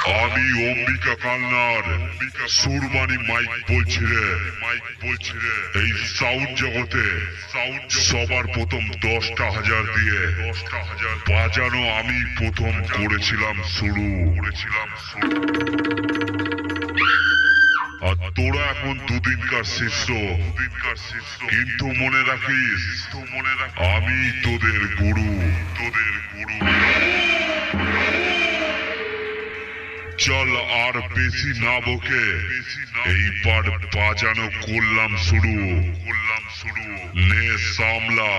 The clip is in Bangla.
আমি অম্বিকা কান্নার সুরমানি মাইক বলছি রে। এই সাউন্ড জগতে সবার প্রথম 10,000 দিয়ে বাজানো আমি প্রথম করেছিলাম শুরু। আর তোরা এখন দুদিনকার শিষ্য, কিন্তু মনে রাখিস আমি তোদের গুরু। চল আর বেশি না বকে এইবার বাজানো করলাম শুরু। নে সামলা।